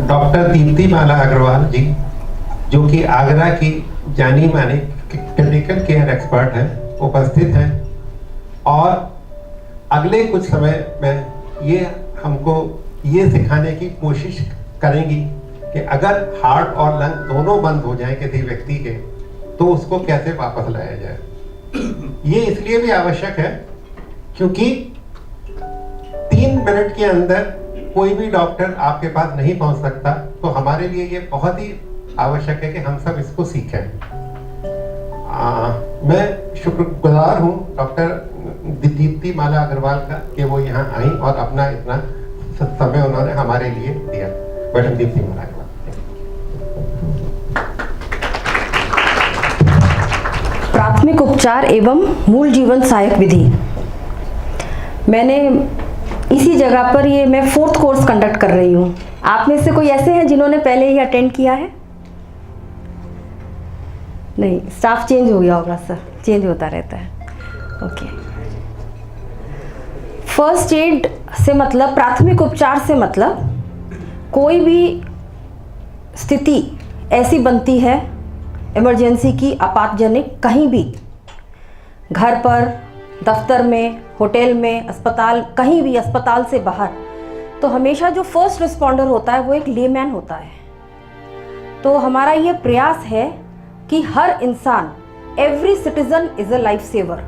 Doctor Deepti माला अग्रवाल जी, जो कि आगरा की जानी मानी क्रिटिकल केयर एक्सपर्ट हैं, उपस्थित हैं और अगले कुछ समय में ये हमको ये सिखाने की कोशिश करेंगी कि अगर हार्ट और लंग दोनों बंद हो जाएं किसी व्यक्ति के, तो उसको कैसे वापस लाया जाए। ये इसलिए भी आवश्यक है क्योंकि 3 मिनट के अंदर कोई भी डॉक्टर आपके पास नहीं पहुंच सकता, तो हमारे लिए ये बहुत ही आवश्यक है कि हम सब इसको सीखें। मैं शुक्रगुजार हूँ डॉक्टर दीप्ति माला अग्रवाल का कि वो यहाँ आई और अपना इतना समय उन्होंने हमारे लिए दिया। मैडम दीप्ति माला अग्रवाल। प्राथमिक उपचार एवं मूल जीवन सहायक विधि। मैंने इसी जगह पर मैं 4th कोर्स कंडक्ट कर रही हूँ। आप में से कोई ऐसे हैं जिन्होंने पहले ही अटेंड किया है? नहीं, स्टाफ चेंज हो गया होगा सर, चेंज होता रहता है। ओके। फर्स्ट एड से मतलब, प्राथमिक उपचार से मतलब कोई भी स्थिति ऐसी बनती है इमरजेंसी की, आपातजनक, कहीं भी, घर पर, दफ्तर में, होटल में, अस्पताल, कहीं भी, अस्पताल से बाहर, तो हमेशा जो फर्स्ट रिस्पॉन्डर होता है वो एक लेमैन होता है। तो हमारा ये प्रयास है कि हर इंसान, every citizen is a life saver.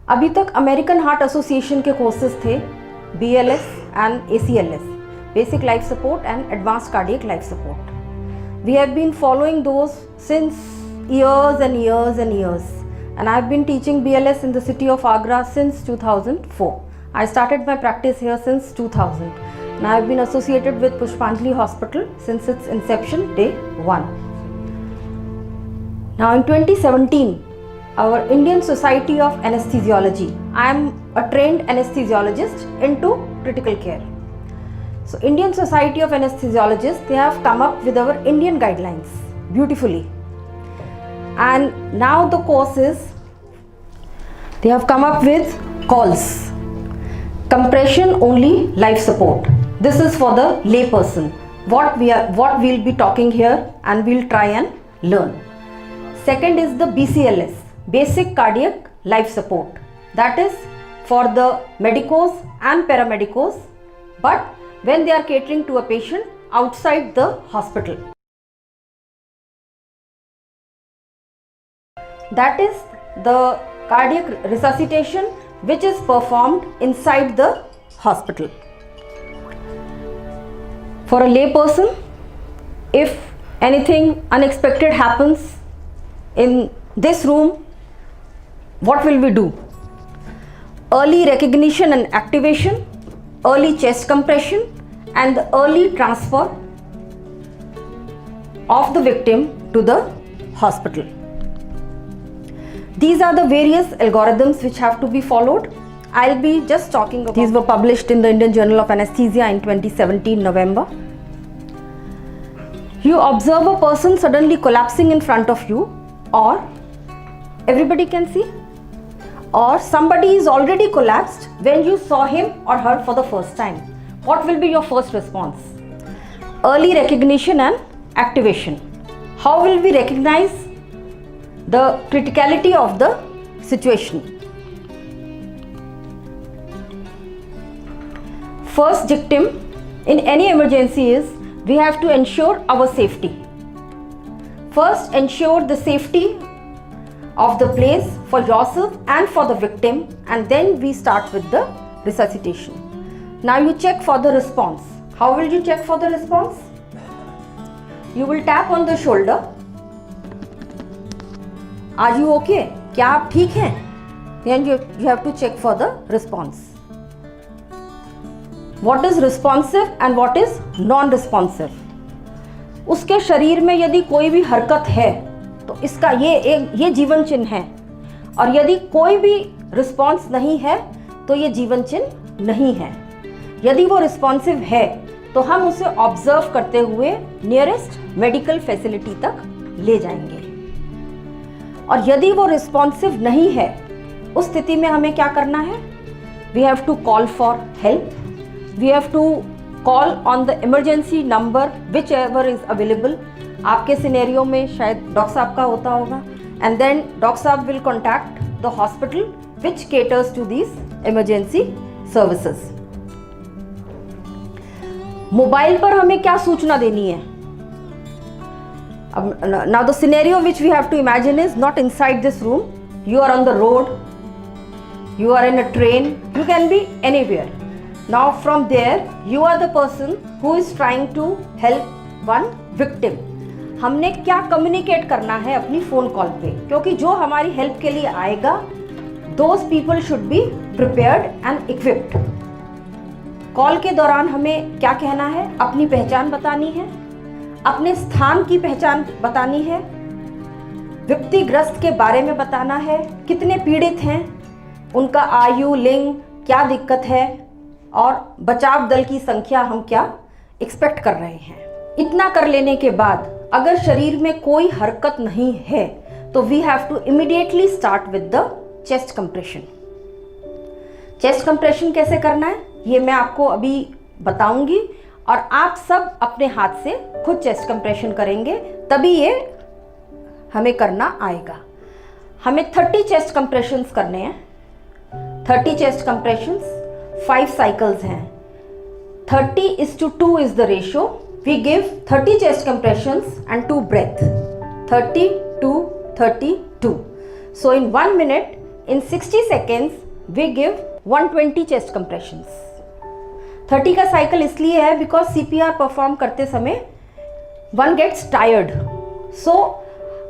अभी तक अमेरिकन हार्ट एसोसिएशन के कोर्सेज थे, BLS and ACLS, basic life support and advanced cardiac life support. We have been following those since years and years and years, and I have been teaching BLS in the city of Agra since 2004. I started my practice here since 2000, and I have been associated with Pushpanjali Hospital since its inception, day 1. Now in 2017, our Indian Society of Anesthesiology, I am a trained anesthesiologist into critical care. So Indian Society of Anesthesiologists, they have come up with our Indian guidelines beautifully, and now the course is, they have come up with calls, compression only life support. This is for the lay person. What we'll be talking here, and we'll try and learn. Second is the BCLS, basic cardiac life support. That is for the medicos and paramedicos, but when they are catering to a patient outside the hospital. That is the cardiac resuscitation which is performed inside the hospital. For a lay person, if anything unexpected happens in this room, what will we do? Early recognition and activation, early chest compression, and the early transfer of the victim to the hospital. These are the various algorithms which have to be followed. I'll be just talking about. These were published in the Indian Journal of Anesthesia in 2017 November. You observe a person suddenly collapsing in front of you, or everybody can see, or somebody is already collapsed when you saw him or her for the first time. What will be your first response? Early recognition and activation. How will we recognize the criticality of the situation? First dictum in any emergency is, we have to ensure our safety. First, ensure the safety of the place for yourself and for the victim, and then we start with the resuscitation. Now you check for the response. How will you check for the response? You will tap on the shoulder. Are you okay? क्या आप ठीक हैं? Then you have to check for the response. What is responsive and what is non-responsive? उसके शरीर में यदि कोई भी हरकत है तो इसका ये जीवन चिन्ह है, और यदि कोई भी रिस्पॉन्स नहीं है तो ये जीवन चिन्ह नहीं है। यदि वो रिस्पॉन्सिव है तो हम उसे ऑब्जर्व करते हुए नियरेस्ट मेडिकल फैसिलिटी तक ले जाएंगे, और यदि वो रिस्पॉन्सिव नहीं है, उस स्थिति में हमें क्या करना है? We have to call for help, we have to call on the emergency number whichever is available. आपके सिनेरियो में शायद डॉक्टर साहब का होता होगा, एंड देन डॉक्टर साहब will contact the hospital which caters to these emergency services. Mobile पर हमें क्या सूचना देनी है? Now the scenario which we have to imagine is not inside this room. You are on the road, you are in a train, you can be anywhere. Now from there you are the person who is trying to help one victim. हमने क्या communicate करना है अपनी phone call पे? क्योंकि जो हमारी help के लिए आएगा, those people should be prepared and equipped. Call के दौरान हमें क्या कहना है? अपनी पहचान बतानी है, अपने स्थान की पहचान बतानी है, व्यक्तिग्रस्त के बारे में बताना है, कितने पीड़ित हैं, उनका आयु, लिंग, क्या दिक्कत है, और बचाव दल की संख्या हम क्या एक्सपेक्ट कर रहे हैं। इतना कर लेने के बाद अगर शरीर में कोई हरकत नहीं है तो we have to immediately start with the chest compression. Chest compression कैसे करना है ये मैं आपको अभी बताऊंगी, और आप सब अपने हाथ से खुद चेस्ट कंप्रेशन करेंगे, तभी ये हमें करना आएगा। हमें 30 चेस्ट कंप्रेशंस करने हैं। 30 चेस्ट कंप्रेशंस 5 साइकिल्स हैं। 30:2 is the ratio. We give 30 chest compressions and 2 breath. 32 so in 1 minute, in 60 seconds we give 120 chest compressions. 30 का साइकिल इसलिए है बिकॉज CPR परफॉर्म करते समय वन गेट्स टायर्ड, सो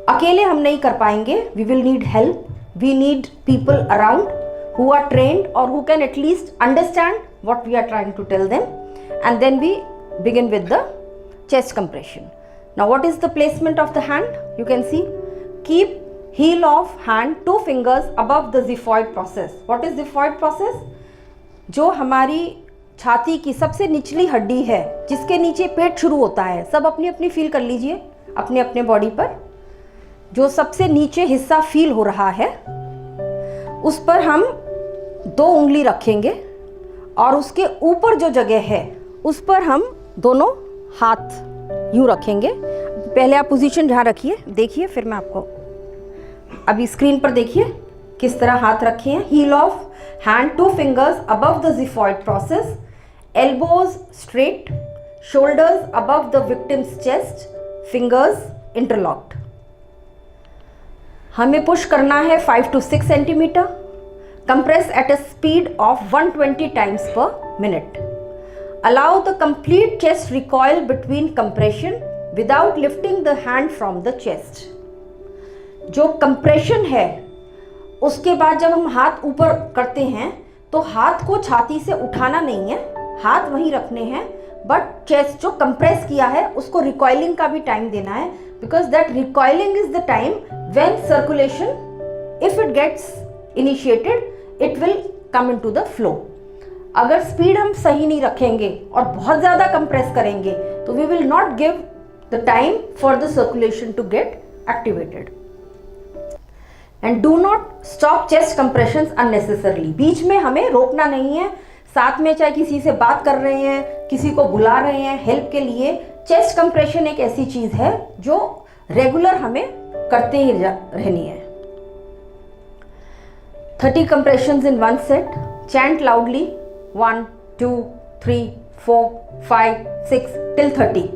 अकेले हम नहीं कर पाएंगे, we will need help, we need people around who are trained और who can at least understand what we are trying to tell them, and then we begin with the chest compression. Now what is the placement of the hand? You can see, keep heel of hand 2 fingers above the xiphoid process. What is xiphoid process? जो हमारी छाती की सबसे निचली हड्डी है, जिसके नीचे पेट शुरू होता है, सब अपनी अपनी फील कर लीजिए अपने अपने बॉडी पर। जो सबसे नीचे हिस्सा फील हो रहा है उस पर हम 2 उंगली रखेंगे, और उसके ऊपर जो जगह है उस पर हम दोनों हाथ यूँ रखेंगे। पहले आप पोजीशन जहाँ रखिए, देखिए, फिर मैं आपको अभी स्क्रीन पर देखिए किस तरह हाथ रखे हैं। Heel of hand 2 fingers above the xiphoid process, elbows straight, shoulders above the victim's chest, fingers interlocked. हमें पुश करना है 5 to 6 centimeter. Compress at a speed of 120 times per minute. Allow the complete chest recoil between compression without lifting the hand from the chest. जो compression है उसके बाद जब हम हाथ ऊपर करते हैं तो हाथ को छाती से उठाना नहीं है, हाथ वहीं रखने हैं, बट चेस्ट जो कंप्रेस किया है उसको रिकॉइलिंग का भी टाइम देना है, because that recoiling is the time when circulation, if it gets initiated, it will come into the flow. अगर स्पीड हम सही नहीं रखेंगे और बहुत ज़्यादा कंप्रेस करेंगे तो we will not give the time for the circulation to get activated. And do not stop chest compressions unnecessarily. बीच में हमें रोकना नहीं है, साथ में चाहे किसी से बात कर रहे हैं, किसी को बुला रहे हैं हेल्प के लिए, चेस्ट कंप्रेशन एक ऐसी चीज़ है जो रेगुलर हमें करते ही रहनी है। 30 compressions in 1 set. Chant loudly 1, 2, 3, 4, 5, 6 till 30.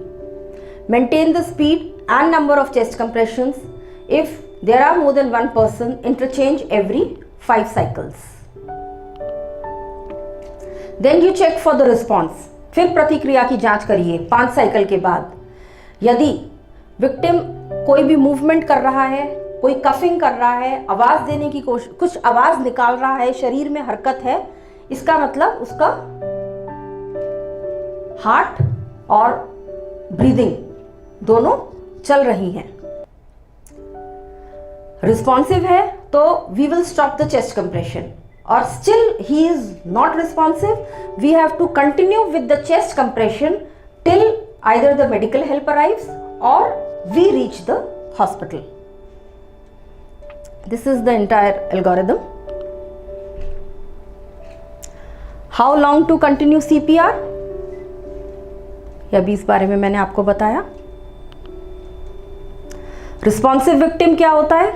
Maintain the speed and number of chest compressions. If there are more than one person, interchange every 5 cycles. Then you check for the response. फिर प्रतिक्रिया की जांच करिए 5 cycle के बाद। यदि victim कोई भी मूवमेंट कर रहा है, कोई कफिंग कर रहा है, आवाज़ देने की कोशिश, कुछ आवाज़ निकाल रहा है, शरीर में हरकत है, इसका मतलब उसका हार्ट और ब्रीदिंग दोनों चल रही हैं। रिस्पॉन्सिव है तो we will stop the chest compression, और still he is not responsive, we have to continue with the chest compression till either the medical help arrives और we reach the hospital. This is the entire algorithm. How long to continue CPR? या अभी इस बारे में मैंने आपको बताया। Responsive victim क्या होता है?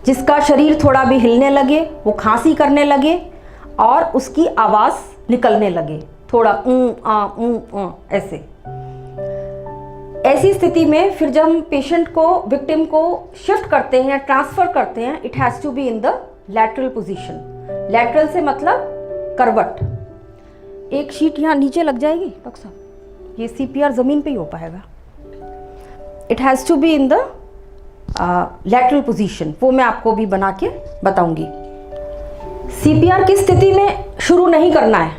जिसका शरीर थोड़ा भी हिलने लगे, वो खांसी करने लगे और उसकी आवाज़ निकलने लगे, थोड़ा ऐसे। ऐसी स्थिति में फिर जब हम पेशेंट को, विक्टिम को शिफ्ट करते हैं, ट्रांसफ़र करते हैं, it has to be in the lateral position. Lateral से मतलब करवट। एक शीट यहाँ नीचे लग जाएगी डॉक्टर साहब, ये CPR ज़मीन पे ही हो पाएगा। It has to be in the lateral position, वो मैं आपको भी बना के बताऊंगी। CPR किस स्थिति में शुरू नहीं करना है,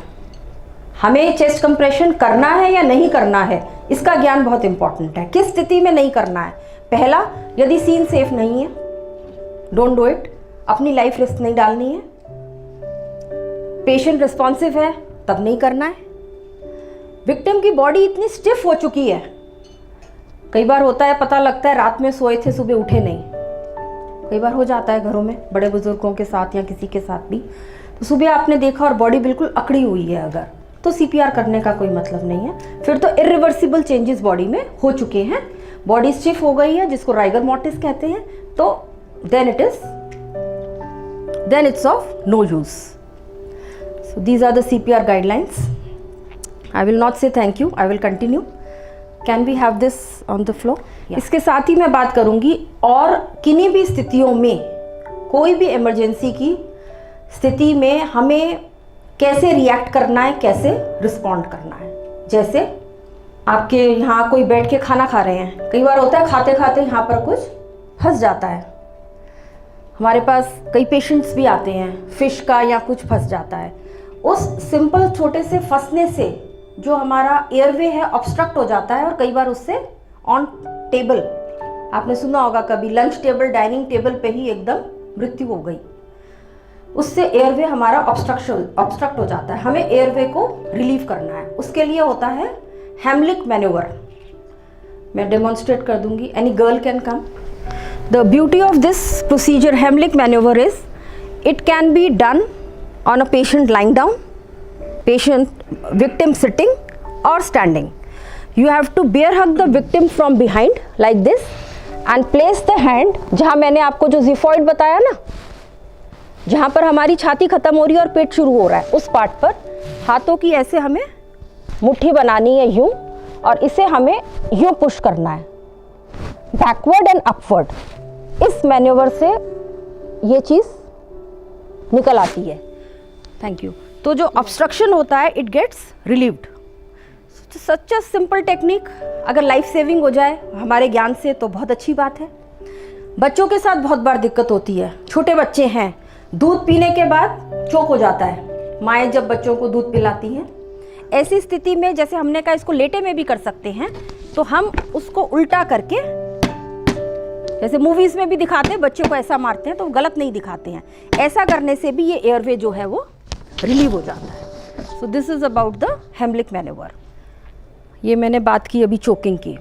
हमें चेस्ट कंप्रेशन करना है या नहीं करना है, इसका ज्ञान बहुत इंपॉर्टेंट है। किस स्थिति में नहीं करना है? पहला, यदि सीन सेफ नहीं है, डोंट डू इट, अपनी लाइफ रिस्क नहीं डालनी है। पेशेंट रिस्पॉन्सिव है तब नहीं करना है। विक्टिम की बॉडी इतनी स्टिफ हो चुकी है, कई बार होता है, पता लगता है रात में सोए थे सुबह उठे नहीं, कई बार हो जाता है घरों में बड़े बुजुर्गों के साथ या किसी के साथ भी, तो सुबह आपने देखा और बॉडी बिल्कुल अकड़ी हुई है अगर, तो CPR करने का कोई मतलब नहीं है। फिर तो इरिवर्सिबल चेंजेस बॉडी में हो चुके हैं, बॉडी स्टिफ हो गई है, जिसको राइगर मोर्टिस कहते हैं, तो then it's of no use. So these are the CPR guidelines. I will not say thank you, I will continue. Can we have this on the floor? इसके साथ ही मैं बात करूंगी और किन्हीं भी स्थितियों में, कोई भी इमरजेंसी की स्थिति में हमें कैसे रिएक्ट करना है, कैसे रिस्पॉन्ड करना है। जैसे आपके यहाँ कोई बैठ के खाना खा रहे हैं, कई बार होता है खाते खाते यहाँ पर कुछ फंस जाता है। हमारे पास कई पेशेंट्स भी आते हैं, फिश का या कुछ फंस जाता है। उस सिंपल छोटे से फंसने से जो हमारा एयरवे है ऑब्स्ट्रक्ट हो जाता है और कई बार उससे ऑन टेबल, आपने सुना होगा कभी, लंच टेबल, डाइनिंग टेबल पे ही एकदम मृत्यु हो गई, उससे एयरवे हमारा ऑब्स्ट्रक्ट हो जाता है। हमें एयरवे को रिलीव करना है, उसके लिए होता है हेमलिक मैन्यूवर। मैं डेमोन्स्ट्रेट कर दूंगी, any girl can come. The beauty of this procedure Heimlich manoeuvre is it can be done on a patient lying down, patient victim sitting or standing. You have to bear hug the victim from behind like this and place the hand, जहाँ मैंने आपको जो ज़िफॉइड बताया ना, जहाँ पर हमारी छाती खत्म हो रही है और पेट शुरू हो रहा है, उस पार्ट पर हाथों की ऐसे हमें मुट्ठी बनानी है यूं, और इसे हमें यूं पुश करना है बैकवर्ड एंड अपवर्ड। इस मैन्यूवर से ये चीज़ निकल आती है। Thank you. तो जो ऑब्स्ट्रक्शन होता है it gets relieved. Such a simple technique, अगर लाइफ सेविंग हो जाए हमारे ज्ञान से तो बहुत अच्छी बात है। बच्चों के साथ बहुत बार दिक्कत होती है, छोटे बच्चे हैं, दूध पीने के बाद चोक हो जाता है, माएँ जब बच्चों को दूध पिलाती हैं, ऐसी स्थिति में जैसे हमने कहा इसको लेटे में भी कर सकते हैं, तो हम उसको उल्टा करके, जैसे मूवीज़ में भी दिखाते हैं बच्चों को ऐसा मारते हैं, तो गलत नहीं दिखाते हैं, ऐसा करने से भी ये एयरवे जो है वो रिलीव हो जाता है। So this is about the Heimlich manoeuvre. ये मैंने बात की अभी चोकिंग की।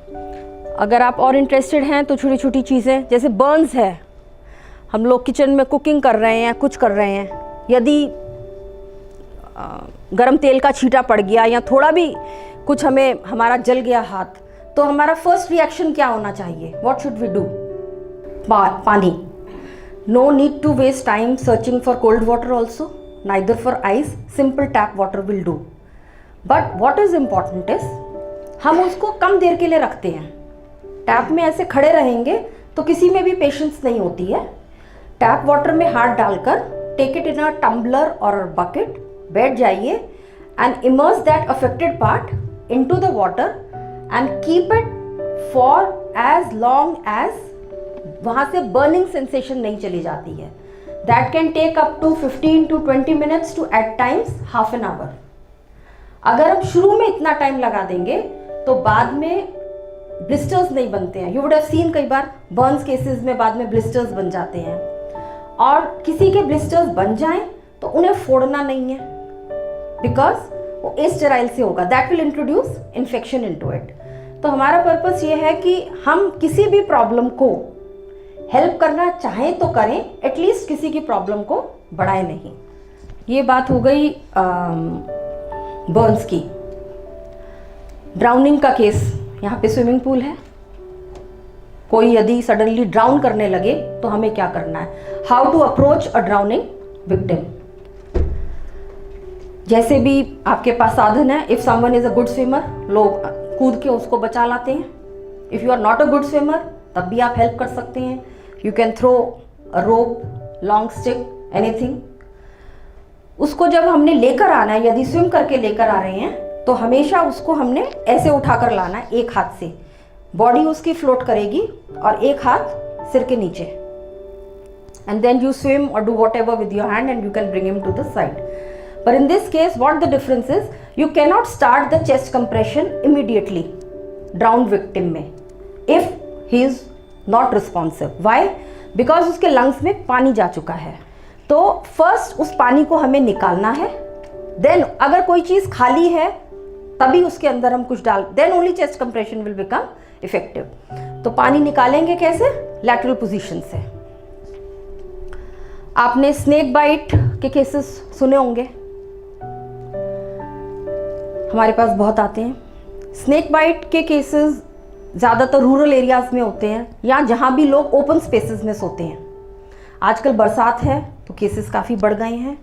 अगर आप और इंटरेस्टेड हैं तो छोटी छोटी चीज़ें, जैसे बर्न्स है, हम लोग किचन में कुकिंग कर रहे हैं या कुछ कर रहे हैं, यदि गरम तेल का छींटा पड़ गया या थोड़ा भी कुछ हमें हमारा जल गया हाथ, तो हमारा फर्स्ट रिएक्शन क्या होना चाहिए? What should we do? पानी। No need to waste time searching for cold water also, neither for ice, simple tap water will do. But what is important is हम उसको कम देर के लिए रखते हैं। टैप में ऐसे खड़े रहेंगे तो किसी में भी पेशेंस नहीं होती है। टैप वाटर में हाथ डालकर take it in a tumbler और बकेट, बैठ जाइए and immerse that affected part into the water and keep it for as long as वहाँ से बर्निंग सेंसेशन नहीं चली जाती है। That can take up to 15 to 20 minutes to at times half an hour. अगर हम शुरू में इतना टाइम लगा देंगे तो बाद में ब्लिस्टर्स नहीं बनते हैं। You would have seen कई बार बर्न्स केसेस में बाद में ब्लिस्टर्स बन जाते हैं, और किसी के ब्लिस्टर्स बन जाएं तो उन्हें फोड़ना नहीं है, बिकॉज वो एस्टेराइल से होगा, that will introduce infection into it. तो हमारा पर्पस ये है कि हम किसी भी प्रॉब्लम को हेल्प करना चाहें तो करें, एटलीस्ट किसी की प्रॉब्लम को बढ़ाएं नहीं। ये बात हो गई बर्न्स की। ड्राउनिंग का केस, यहाँ पे स्विमिंग पूल है, कोई यदि सडनली ड्राउन करने लगे तो हमें क्या करना है, how to approach a drowning victim. जैसे भी आपके पास साधन है, if someone is a good swimmer, लोग कूद के उसको बचा लाते हैं। If you are not a good swimmer, तब भी आप हेल्प कर सकते हैं। You can throw a rope, long stick, anything. उसको जब हमने लेकर आना है, यदि स्विम करके लेकर आ रहे हैं, तो हमेशा उसको हमने ऐसे उठाकर लाना है, एक हाथ से। बॉडी उसकी फ्लोट करेगी और एक हाथ सिर के नीचे, एंड देन यू स्विम और do whatever with your hand and you can bring him to the side. But in this case, what the difference is, you cannot start the chest compression immediately drowned victim में if he is not responsive. Why? Because उसके lungs में पानी जा चुका है। तो first उस पानी को हमें निकालना है, then अगर कोई चीज़ खाली है तभी उसके अंदर हम कुछ डाल, then only chest compression will become effective. तो पानी निकालेंगे कैसे? lateral position से। आपने स्नेक बाइट के केसेस सुने होंगे, हमारे पास बहुत आते हैं। स्नेक बाइट के केसेस ज़्यादातर रूरल एरियाज़ में होते हैं या जहाँ भी लोग ओपन स्पेसेस में सोते हैं। आजकल बरसात है तो केसेस काफ़ी बढ़ गए हैं।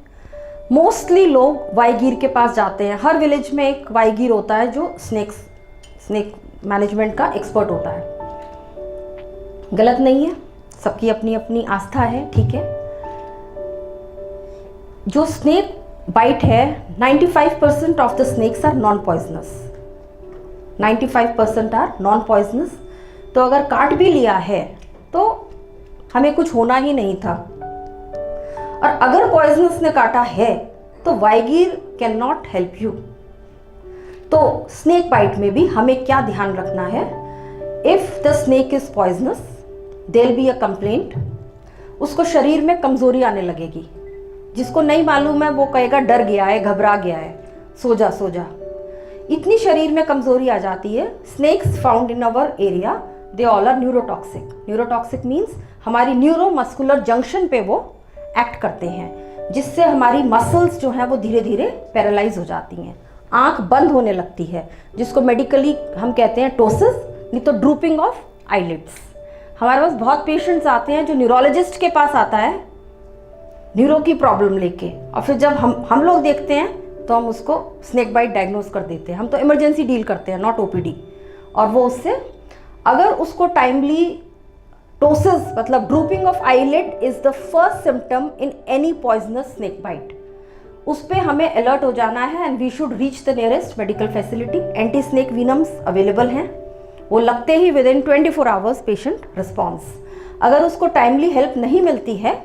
मोस्टली लोग वाईगीर के पास जाते हैं। हर विलेज में एक वाईगीर होता है जो स्नेक मैनेजमेंट का एक्सपर्ट होता है। गलत नहीं है, सबकी अपनी अपनी आस्था है, ठीक है। जो स्नेक बाइट है, 95% of the snakes are non poisonous. 95% are non poisonous. तो अगर काट भी लिया है तो हमें कुछ होना ही नहीं था। और अगर पॉइजनस ने काटा है तो वाईगीर कैन नॉट हेल्प यू। तो स्नेक बाइट में भी हमें क्या ध्यान रखना है, if the snake is poisonous there will be a complaint. उसको शरीर में कमजोरी आने लगेगी। जिसको नहीं मालूम है वो कहेगा डर गया है, घबरा गया है, सो जा सो जा। इतनी शरीर में कमजोरी आ जाती है। Snakes found in our area they all are neurotoxic. Neurotoxic means हमारी न्यूरोमस्कुलर जंक्शन पे वो एक्ट करते हैं, जिससे हमारी मसल्स जो हैं वो धीरे धीरे पैरालाइज हो जाती हैं, आंख बंद होने लगती है, जिसको मेडिकली हम कहते हैं टोसिस, नहीं तो ड्रूपिंग ऑफ आईलिड्स। हमारे पास बहुत पेशेंट्स आते हैं जो न्यूरोलॉजिस्ट के पास आता है न्यूरो की प्रॉब्लम लेके, और फिर जब हम लोग देखते हैं तो हम उसको स्नेक बाइट डायग्नोज कर देते हैं। हम तो इमरजेंसी डील करते हैं, नॉट ओपीडी। और वो उससे अगर उसको टाइमली टोसिस मतलब drooping of eyelid is the first symptom in any poisonous snake bite, उस पर हमें अलर्ट हो जाना है and we should reach the nearest medical facility. Anti snake venoms available हैं, वो लगते ही within 24 hours patient response. अगर उसको टाइमली हेल्प नहीं मिलती है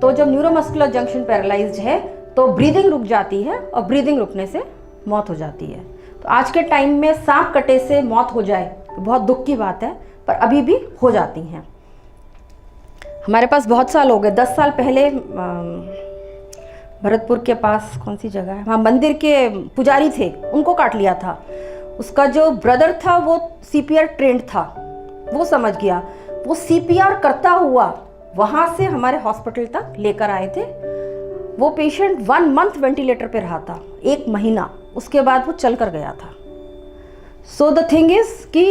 तो जब न्यूरोमस्कुलर जंक्शन पैरालाइज्ड है तो ब्रीदिंग रुक जाती है, और ब्रीदिंग रुकने से मौत हो जाती है। तो आज के टाइम में सांप कटे से मौत हो जाए तो बहुत दुख की बात है, पर अभी भी हो जाती हैं। हमारे पास बहुत साल हो गए, 10 साल पहले भरतपुर के पास कौन सी जगह है, वहाँ मंदिर के पुजारी थे, उनको काट लिया था। उसका जो ब्रदर था वो CPR ट्रेंड था, वो समझ गया, वो CPR करता हुआ वहाँ से हमारे हॉस्पिटल तक लेकर आए थे। वो पेशेंट 1 मंथ वेंटिलेटर पे रहा था, 1 महीना, उसके बाद वो चल कर गया था। सो द थिंग इज कि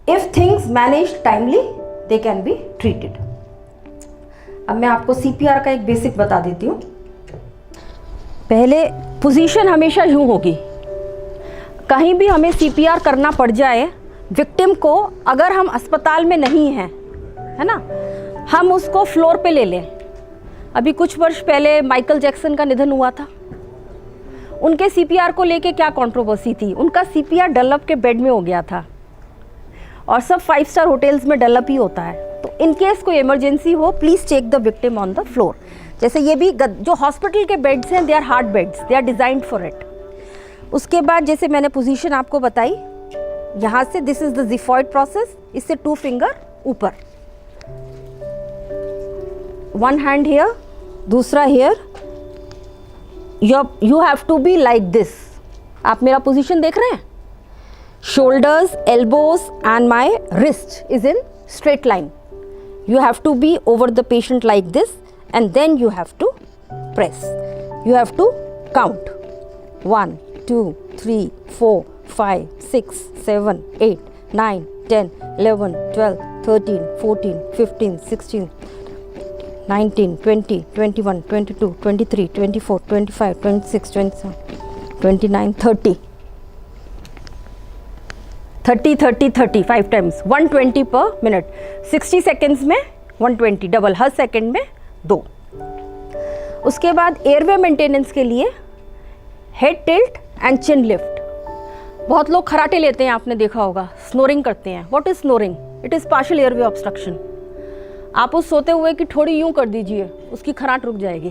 if things manage timely they can be treated. अब मैं आपको CPR का एक बेसिक बता देती हूँ। पहले पोजीशन हमेशा यूँ होगी, कहीं भी हमें CPR करना पड़ जाए विक्टिम को, अगर हम अस्पताल में नहीं हैं, है ना, हम उसको फ्लोर पे ले लें। अभी कुछ वर्ष पहले माइकल जैक्सन का निधन हुआ था, उनके CPR को लेके क्या कंट्रोवर्सी थी। उनका CPR डलअप के बेड में हो गया था, और सब 5 स्टार होटल्स में डलअप ही होता है। तो इन केस कोई इमरजेंसी हो, please take the victim on the floor. जैसे ये भी जो हॉस्पिटल के बेड्स हैं, they are hard beds, they are designed for it. उसके बाद जैसे मैंने पोजीशन आपको बताई, यहाँ से this is the xiphoid process, इससे 2 फिंगर ऊपर, 1 हैंड हियर, दूसरा here. You have to be like this. आप मेरा पोजीशन देख रहे हैं, shoulders, elbows and my wrist is in straight line. You have to be over the patient like this, and then you have to press. You have to count 1, 2, 3, 4, 5, 6, 7, 8, 9, 10, 11, 12, 13, 14, 15, 16, 19, 20, 21, 22, 23, 24, 25, 26, 27, 29, 30. 30, 30, 30, 5 times, 120 per minute. 60 seconds में 120, double हर second में 2. उसके बाद airway maintenance के लिए head tilt and chin lift. बहुत लोग खराटे लेते हैं, आपने देखा होगा, स्नोरिंग करते हैं. What is snoring? It is partial airway obstruction. आप उस सोते हुए की थोड़ी यूं कर दीजिए, उसकी खराट रुक जाएगी.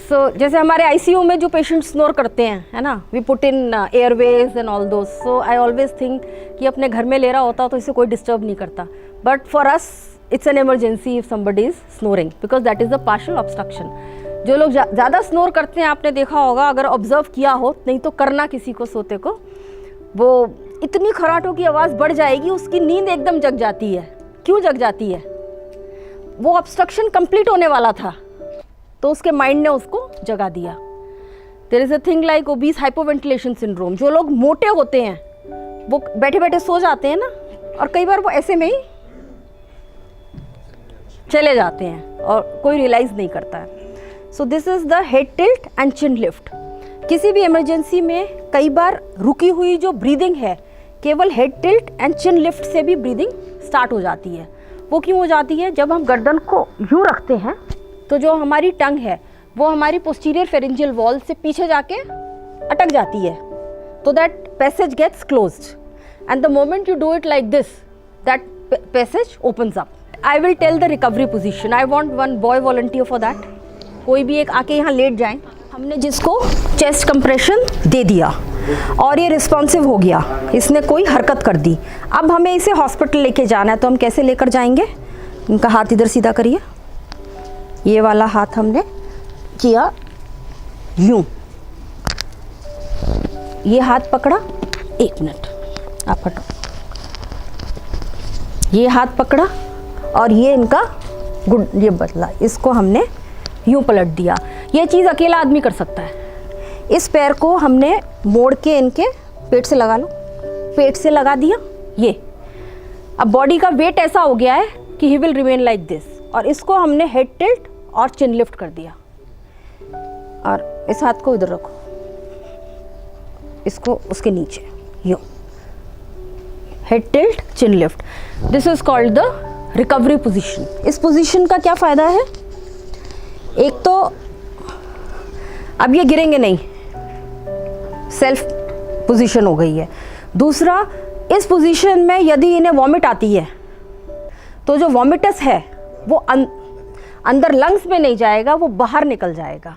सो जैसे हमारे आईसीयू में जो पेशेंट स्नोर करते हैं, है ना, we put in airways and all those. So I always think कि अपने घर में ले रहा होता तो इसे कोई डिस्टर्ब नहीं करता. But for us it's an emergency if somebody is snoring, because that is the partial obstruction. जो लोग ज़्यादा स्नोर करते हैं, आपने देखा होगा, अगर ऑब्जर्व किया हो, नहीं तो करना किसी को सोते को, वो इतनी खराटों की आवाज़ बढ़ जाएगी, उसकी नींद एकदम जग जाती है. क्यों जग जाती है? वो ऑब्स्ट्रक्शन कंप्लीट होने वाला था, तो उसके माइंड ने उसको जगा दिया. There is a thing like obese hypoventilation syndrome. जो लोग मोटे होते हैं वो बैठे बैठे सो जाते हैं ना, और कई बार वो ऐसे में ही चले जाते हैं और कोई रियलाइज़ नहीं करता है. So this is the head tilt and chin lift. किसी भी इमरजेंसी में कई बार रुकी हुई जो ब्रीदिंग है, केवल head tilt and chin lift से भी ब्रीदिंग स्टार्ट हो जाती है. वो क्यों हो जाती है? जब हम गर्दन को यूँ रखते हैं तो जो हमारी टंग है वो हमारी पोस्टीरियर फेरेंजियल वॉल से पीछे जाके अटक जाती है, तो that passage gets closed, and the moment you do it like this, that passage opens up. I will tell the recovery position. I want one boy volunteer for that. कोई भी एक आके यहाँ लेट जाए. हमने जिसको चेस्ट कंप्रेशन दे दिया और ये रिस्पॉन्सिव हो गया, इसने कोई हरकत कर दी. अब हमें इसे हॉस्पिटल लेके जाना है, तो हम कैसे लेकर जाएंगे? इनका हाथ इधर सीधा करिए. ये वाला हाथ हमने किया यूं, ये हाथ पकड़ा. 1 मिनट, आप हटो. ये हाथ पकड़ा और ये इनका ये बदला, इसको हमने यूं पलट दिया. ये चीज़ अकेला आदमी कर सकता है. इस पैर को हमने मोड़ के इनके पेट से लगा लो, पेट से लगा दिया. ये अब बॉडी का वेट ऐसा हो गया है कि he will remain like this. और इसको हमने हेड टिल्ट और चिन लिफ्ट कर दिया. और इस हाथ को इधर रखो, इसको उसके नीचे, यूं. Head tilt, chin lift. This is called the recovery position. इस पोजीशन का क्या फ़ायदा है? एक तो अब ये गिरेंगे नहीं, सेल्फ पोजीशन हो गई है. दूसरा, इस पोजीशन में यदि इन्हें वॉमिट आती है तो जो वॉमिटस है वो अंदर लंग्स में नहीं जाएगा, वो बाहर निकल जाएगा.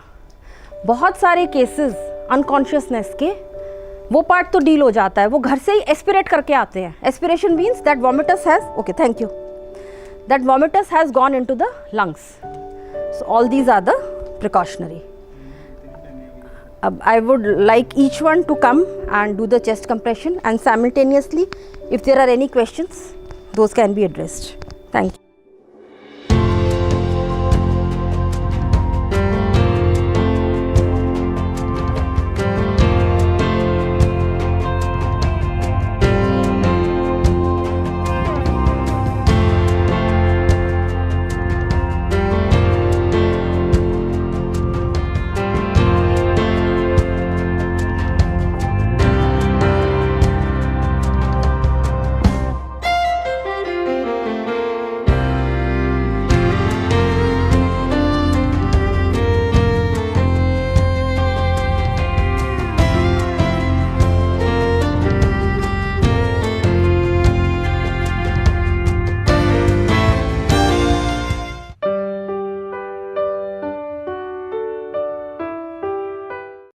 बहुत सारे केसेस अनकॉन्शियसनेस के, वो पार्ट तो डील हो जाता है. वो घर से ही एस्पिरेट करके आते हैं. Aspiration means that vomitus has, okay thank you, that vomitus has gone into the lungs. So all these are the precautionary. I would like each one to come and do the chest compression, and simultaneously if there are any questions, those can be addressed. Thank you.